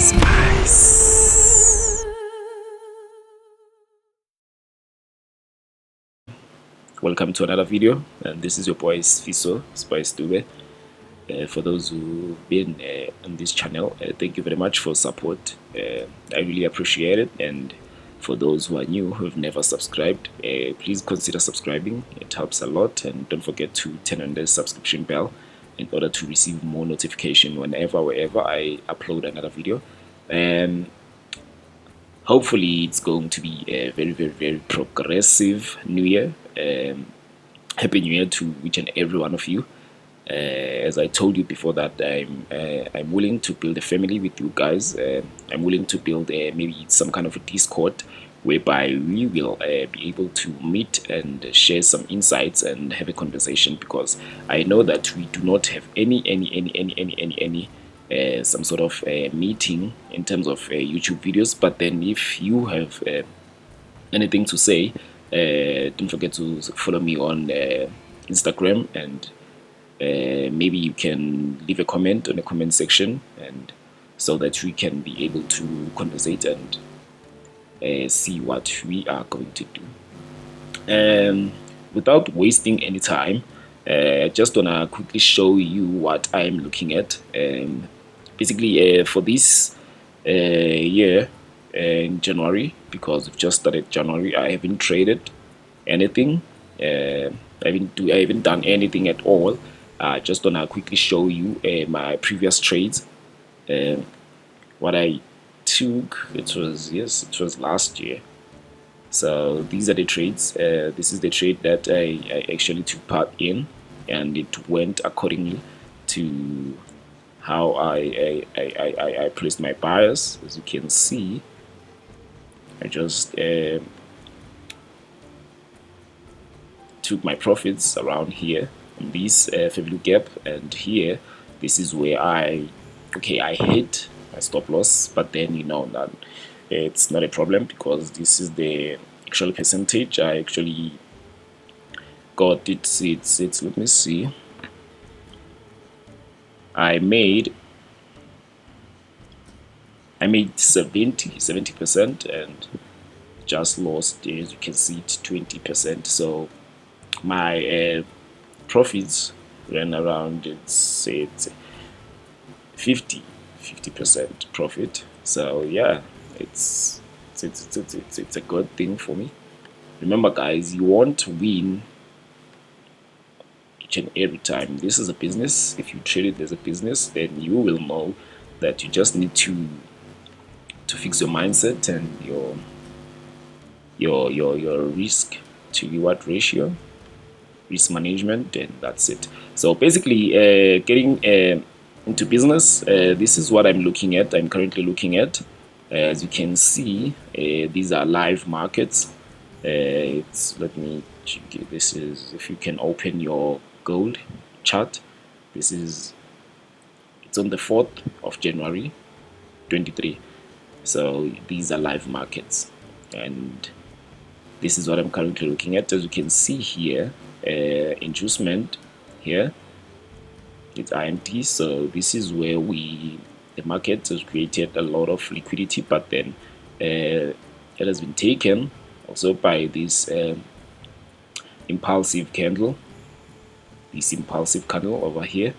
Spice. Welcome to another video, and this is your boy Fiso Spice Dube. For those who've been on this channel, thank you very much for support. I really appreciate it. And for those who are new, who have never subscribed, please consider subscribing. It helps a lot, and don't forget to turn on the subscription bell in order to receive more notification wherever I upload another video. And hopefully it's going to be a very progressive new year. Happy New Year to each and every one of you. As I told you before, that I'm willing to build a family with you guys. I'm willing to build maybe some kind of a Discord whereby we will be able to meet and share some insights and have a conversation, because I know that we do not have any some sort of meeting in terms of YouTube videos. But then if you have anything to say, don't forget to follow me on Instagram, and maybe you can leave a comment on the comment section, and so that we can be able to conversate and see what we are going to do. Without wasting any time, just wanna quickly show you what I'm looking at. Basically, for this year in January, because we've just started January, I haven't traded anything. I haven't done anything at all. Just wanna quickly show you my previous trades. What I took, it was last year. So these are the trades. This is the trade that I actually took part in, and it went accordingly to how I placed my buyers. As you can see, I just took my profits around here in this value gap, and here this is where I hit my stop loss. But then that it's not a problem, because this is the actual percentage I actually got. It's let me see, I made 70% and just lost, as you can see, 20%. So my profits ran around, it's 50% profit. So yeah, it's a good thing for me. Remember guys, you won't win each and every time. This is a business. If you treat it as a business, then you will know that you just need to fix your mindset and your risk to reward ratio, risk management, and that's it. So basically, getting into business, this is what I'm looking at. I'm currently looking at, as you can see, these are live markets. This is, if you can open your gold chart, it's on the 4th of January 23. So these are live markets, and this is what I'm currently looking at. As you can see here, inducement here, it's INT. So this is where the market has created a lot of liquidity, but then it has been taken also by this impulsive candle, over here.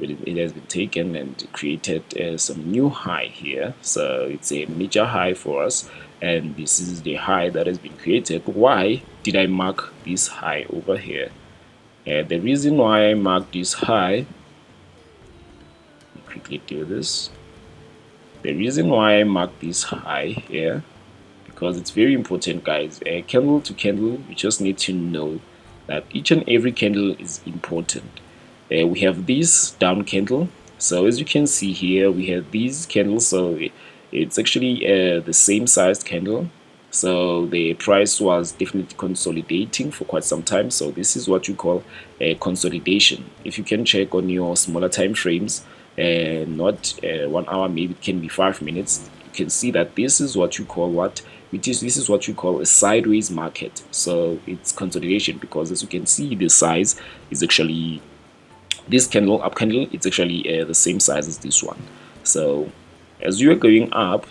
It has been taken and created some new high here. So it's a major high for us, and this is the high that has been created. Why did I mark this high over here? The reason why I marked this high, quickly do this. The reason why I marked this high here, because it's very important guys. Candle to candle, you just need to know that each and every candle is important. We have this down candle. So as you can see here, we have these candles. So it's actually the same sized candle. So the price was definitely consolidating for quite some time. So this is what you call a consolidation. If you can check on your smaller time frames, not 1 hour, maybe it can be 5 minutes, you can see that this is what you call this is what you call a sideways market. So it's consolidation, because as you can see, the size is actually, this candle, up candle, it's actually the same size as this one. So as we were going up,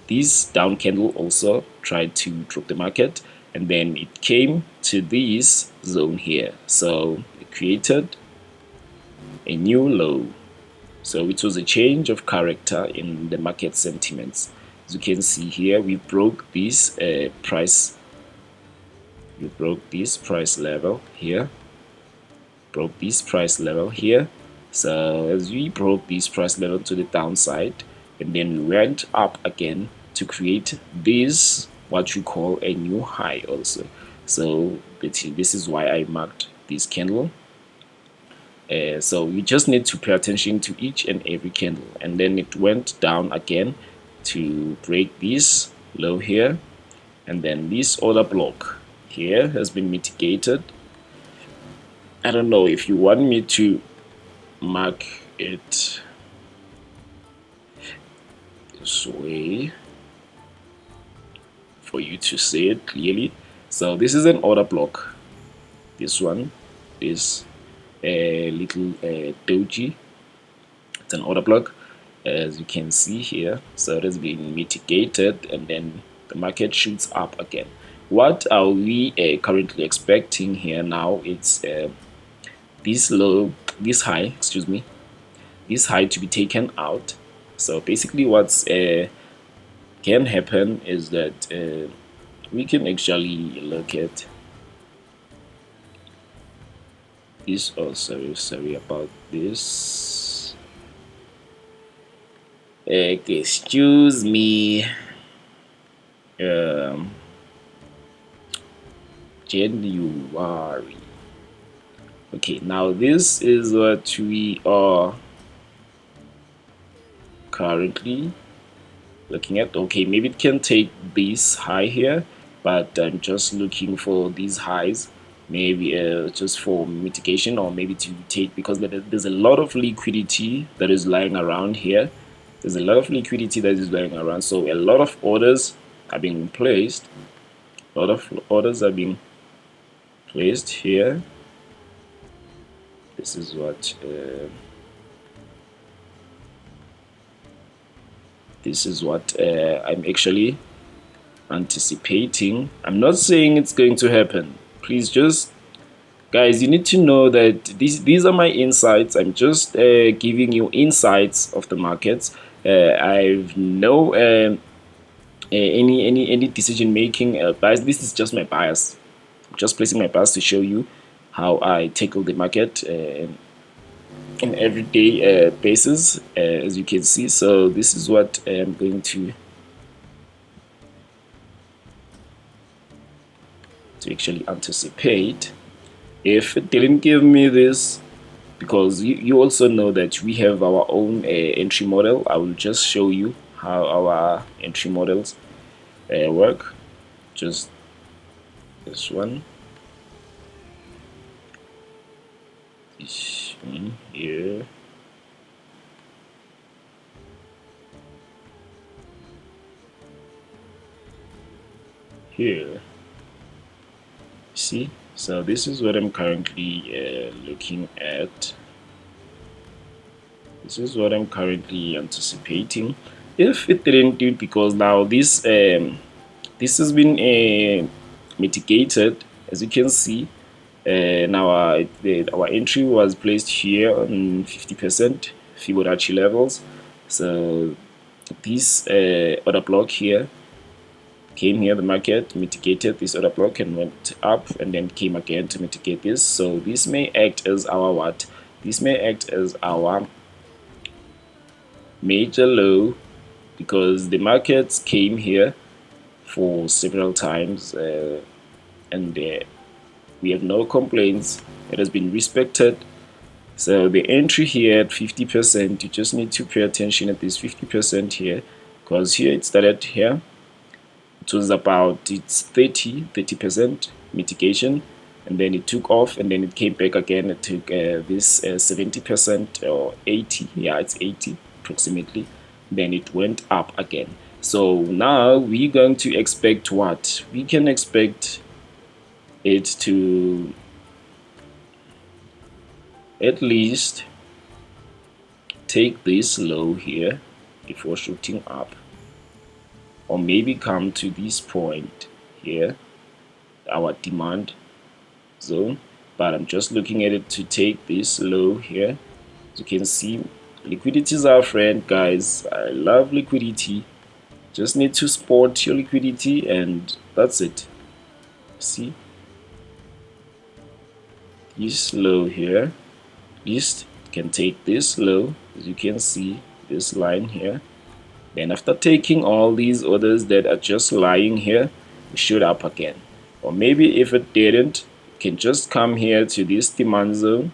this down candle also tried to drop the market, and then it came to this zone here, so it created a new low. So it was a change of character in the market sentiments. As you can see here, we broke this price level here, so as we broke this price level to the downside, and then we went up again to create this, what you call a new high also. So this is why I marked this candle. So you just need to pay attention to each and every candle. And then it went down again to break this low here, and then this order block here has been mitigated. I don't know if you want me to mark it this way for you to see it clearly. So this is an order block. This one is a little doji. It's an order block, as you can see here. So it has been mitigated, and then the market shoots up again. What are we currently expecting here now? It's this high to be taken out. So basically what's can happen is that we can actually look at this. Oh, sorry about this. Excuse me. January. Okay, now this is what we are currently looking at. Okay, maybe it can take this high here, but I'm just looking for these highs, maybe just for mitigation, or maybe to take, because there's a lot of liquidity that is lying around here. There's a lot of liquidity that is lying around, so a lot of orders are being placed. A lot of orders are being placed here. This is what I'm actually anticipating. I'm not saying it's going to happen. Please, just guys, you need to know that these are my insights. I'm just giving you insights of the markets. I've no any decision making bias. This is just my bias. I'm just placing my bias to show you how I tackle the market in everyday basis, as you can see. So this is what I'm going to actually anticipate. If it didn't give me this, because you also know that we have our own entry model, I will just show you how our entry models work. Just this one. This one here. Here. See? So this is what I'm currently looking at. This is what I'm currently anticipating. If it didn't do it, because now this has been mitigated, as you can see. Now our entry was placed here on 50% Fibonacci levels. So this order block here came here, the market mitigated this order block and went up, and then came again to mitigate this. So this may act as our what? This may act as our major low, because the markets came here for several times, and we have no complaints. It has been respected. So the entry here at 50%, you just need to pay attention at this 50% here, because here it started here. It was about its 30% mitigation, and then it took off, and then it came back again. It took this 70% or 80, yeah, it's 80 approximately. Then it went up again. So now we're going to expect what? We can expect it to at least take this low here, before shooting up, or maybe come to this point here, our demand zone. But I'm just looking at it to take this low here. As you can see, liquidity is our friend, guys. I love liquidity. Just need to spot your liquidity, and that's it. See, this low here, at least can take this low, as you can see, this line here. Then after taking all these others that are just lying here, we shoot up again. Or maybe if it didn't, it can just come here to this demand zone,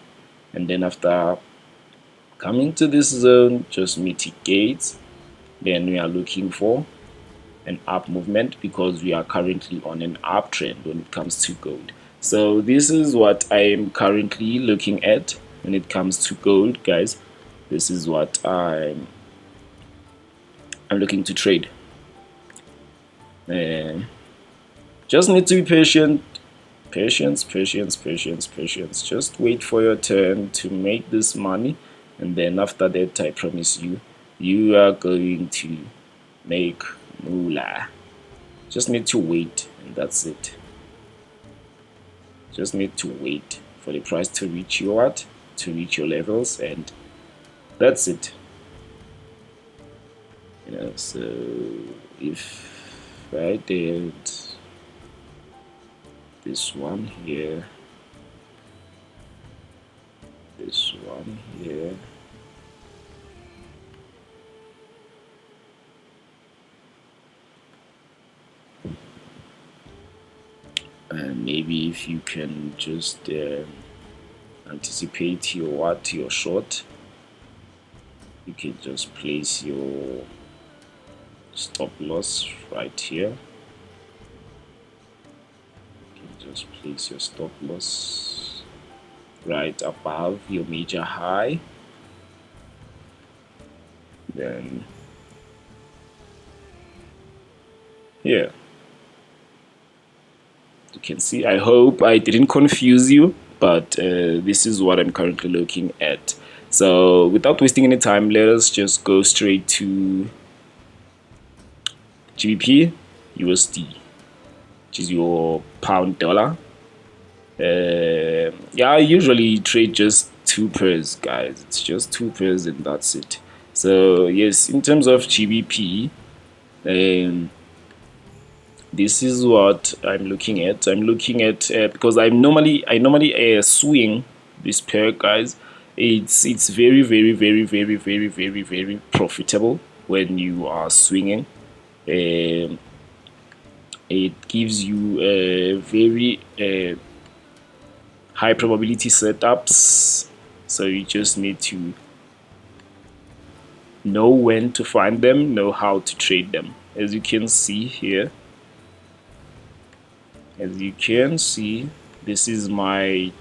and then after coming to this zone, just mitigate. Then we are looking for an up movement, because we are currently on an uptrend when it comes to gold. So this is what I am currently looking at when it comes to gold, guys. This is what I'm looking to trade. Just need to be patient. Patience. Just wait for your turn to make this money, and then after that, I promise you, you are going to make moolah. Just need to wait, and that's it. Just need to wait for the price to reach your what? To reach your levels, and that's it. You know, so if I did this one here, this one here, and maybe if you can just anticipate your short, you can just place your stop loss right here. You can just place your stop loss right above your major high. Then here, you can see, I hope I didn't confuse you, but this is what I'm currently looking at. So without wasting any time, let us just go straight to GBPUSD, which is your pound dollar. Yeah, I usually trade just 2 pairs, guys. It's just 2 pairs, and that's it. So yes, in terms of GBP, this is what I'm looking at. I'm looking at because I normally swing this pair, guys. It's very profitable when you are swinging. It gives you a very high probability setups, so you just need to know when to find them, know how to trade them. As you can see here, this is my,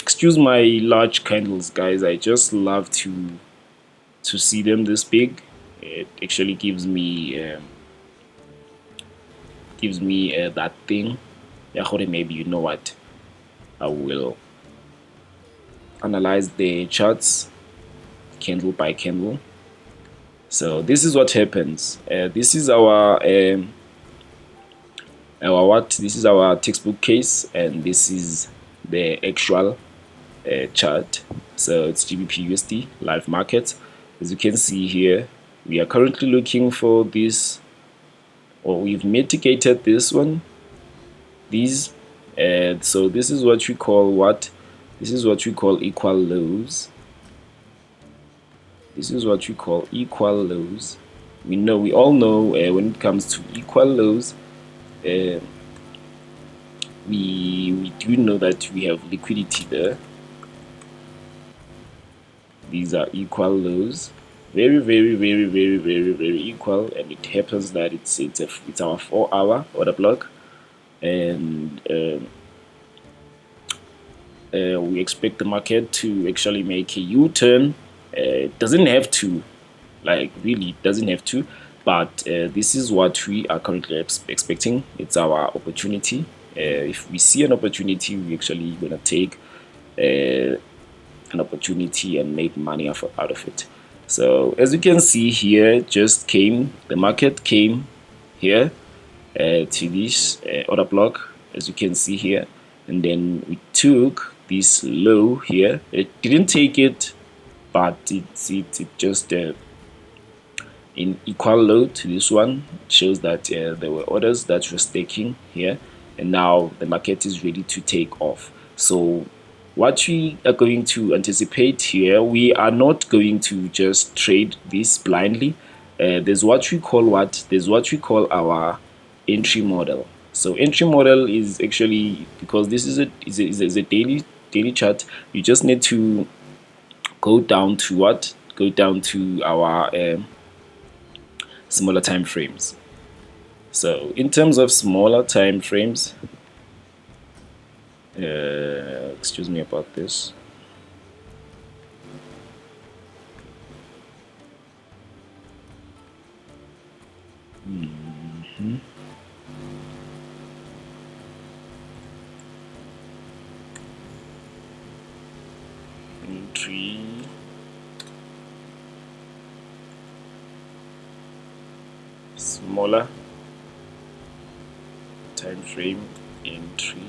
excuse my large candles, guys. I just love to see them this big. It actually gives me that thing. Maybe, you know what, I will analyze the charts candle by candle. So this is what happens. This is our this is our textbook case, and this is the actual chart. So it's GBPUSD live market. As you can see here, we are currently looking for this, or we've mitigated this one, these, and so this is what we call what? This is what we call equal lows. This is what we call equal lows. We all know when it comes to equal lows, we do know that we have liquidity there. These are equal lows, very equal, and it happens that it's our 4-hour order block, and we expect the market to actually make a U-turn. It doesn't have to, like, really doesn't have to, but this is what we are currently expecting. It's our opportunity. If we see an opportunity, we actually gonna take an opportunity and make money out of it. So as you can see here, the market came here to this order block, as you can see here, and then we took this low here. It didn't take it, but it just in equal low to this one. It shows that there were orders that were staking here, and now the market is ready to take off. So what we are going to anticipate here, we are not going to just trade this blindly. There's what we call our entry model. So entry model is actually, because this is a daily chart, you just need to go down to our smaller time frames. So in terms of smaller time frames, excuse me about this. Entry. Smaller time frame entry.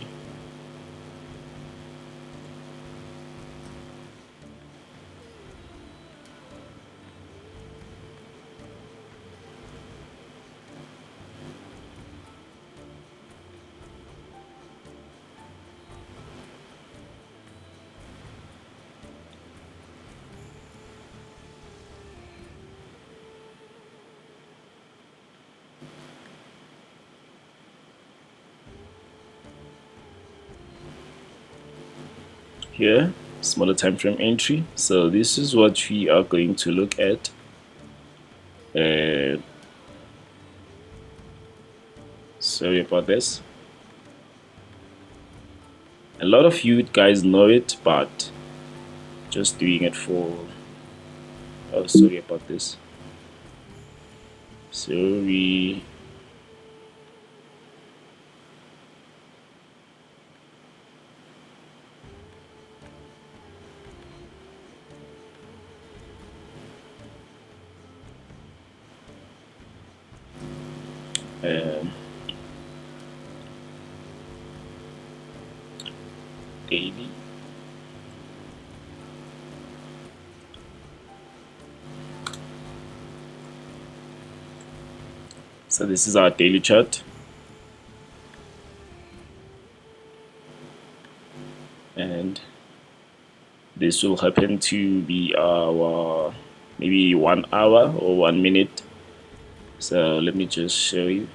Here, smaller time frame entry. So this is what we are going to look at. Sorry about this. A lot of you guys know it, but just doing it for, oh, sorry about this. Sorry. Daily. So this is our daily chart, and this will happen to be our maybe 1 hour or 1 minute. So let me just show you.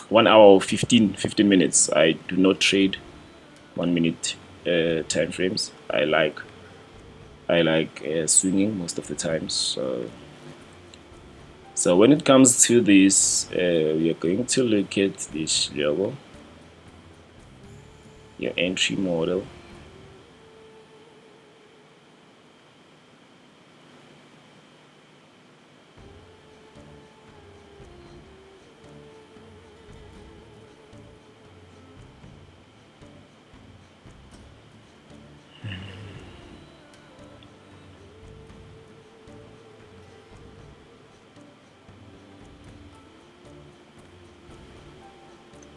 1 hour or 15 minutes. I do not trade 1 minute time frames. I like swinging most of the times. So when it comes to this, we are going to look at this level, your entry model.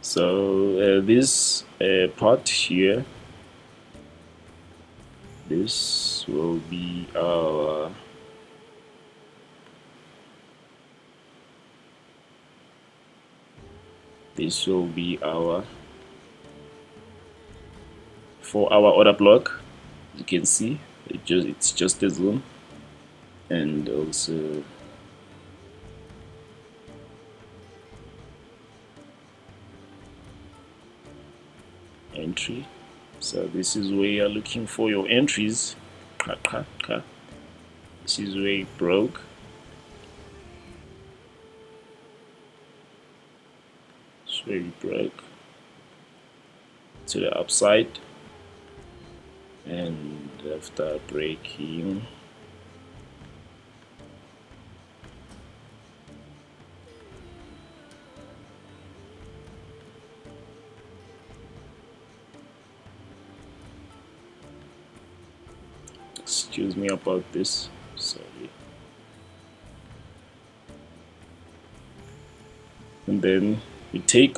So this part here, this will be our this will be our 4-hour order block. You can see it's just a zoom, and also entry. So this is where you're looking for your entries. This is where it broke. This is where it broke to the upside, and after breaking, excuse me about this. So and then we take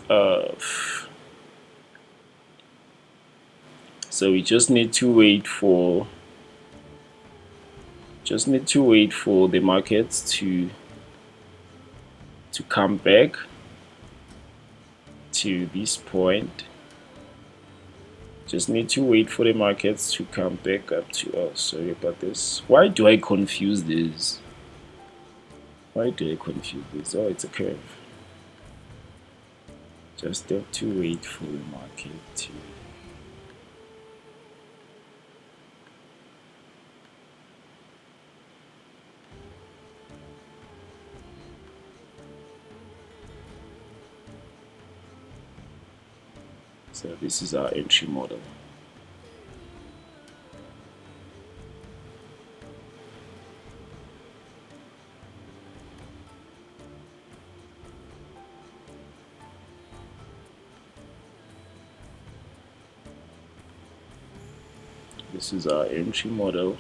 so we just need to wait for the markets to come back to this point. Just need to wait for the markets to come back up to us. Sorry about this. Why do I confuse this? Oh, it's a curve. Just have to wait for the market to so this is our entry model. This is our entry model.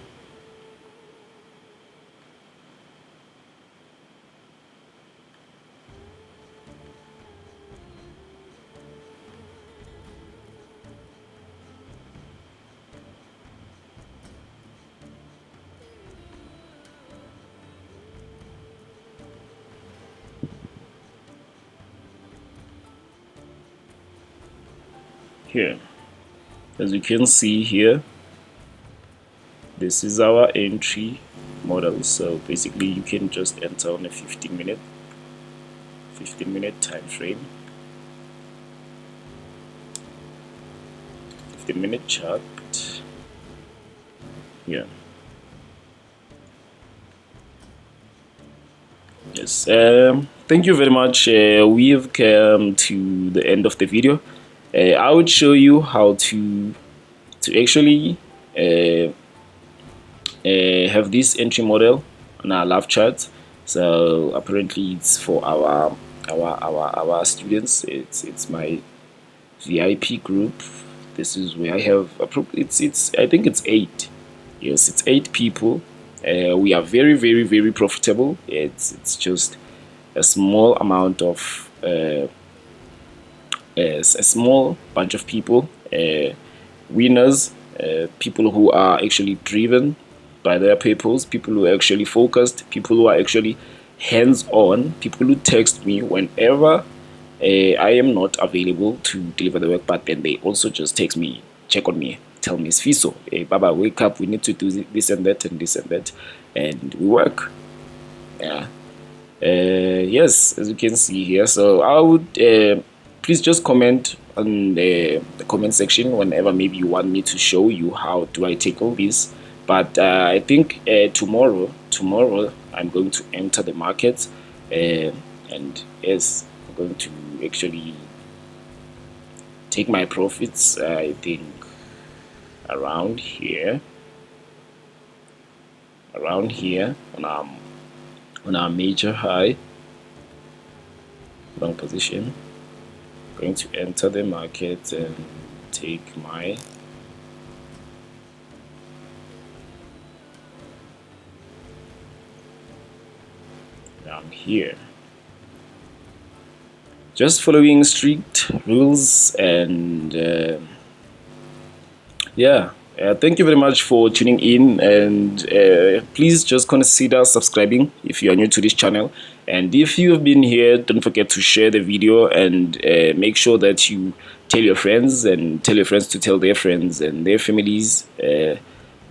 Here, as you can see here, this is our entry model. So basically you can just enter on a 15 minute time frame, 15-minute chart here. Yes, thank you very much. We've come to the end of the video. I would show you how to actually have this entry model on our live chart. So apparently it's for our students. It's my VIP group. This is where I have it's I think it's 8. Yes, it's 8 people. We are very, very, very profitable. It's just a small amount of a small bunch of people, winners, people who are actually driven by their purpose, people who are actually focused, people who are actually hands-on, people who text me whenever I am not available to deliver the work, but then they also just text me, check on me, tell me, Sfiso, hey, Baba, wake up, we need to do this and that and this and that, and we work. Yeah. Yes, as you can see here. So I would please just comment on the comment section whenever maybe you want me to show you how do I tackle this. But I think tomorrow I'm going to enter the market, and yes, I'm going to actually take my profits. I think around here on our major high, long position. Going to enter the market and take my down here, just following strict rules. And yeah, thank you very much for tuning in, and please just consider subscribing if you are new to this channel. And if you've been here, don't forget to share the video, and make sure that you tell your friends, and tell your friends to tell their friends and their families, their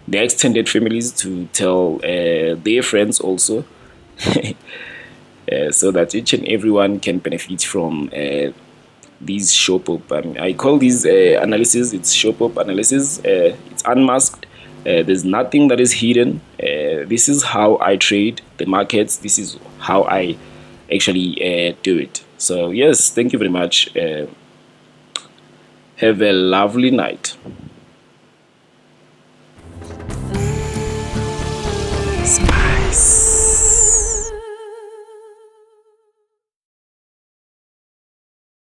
extended families, to tell their friends also, so that each and everyone can benefit from these shop up. I call these analysis. It's shop up analysis. It's unmasked. There's nothing that is hidden. This is how I trade the markets. This is how I actually do it. So yes, thank you very much. Have a lovely night. Spice.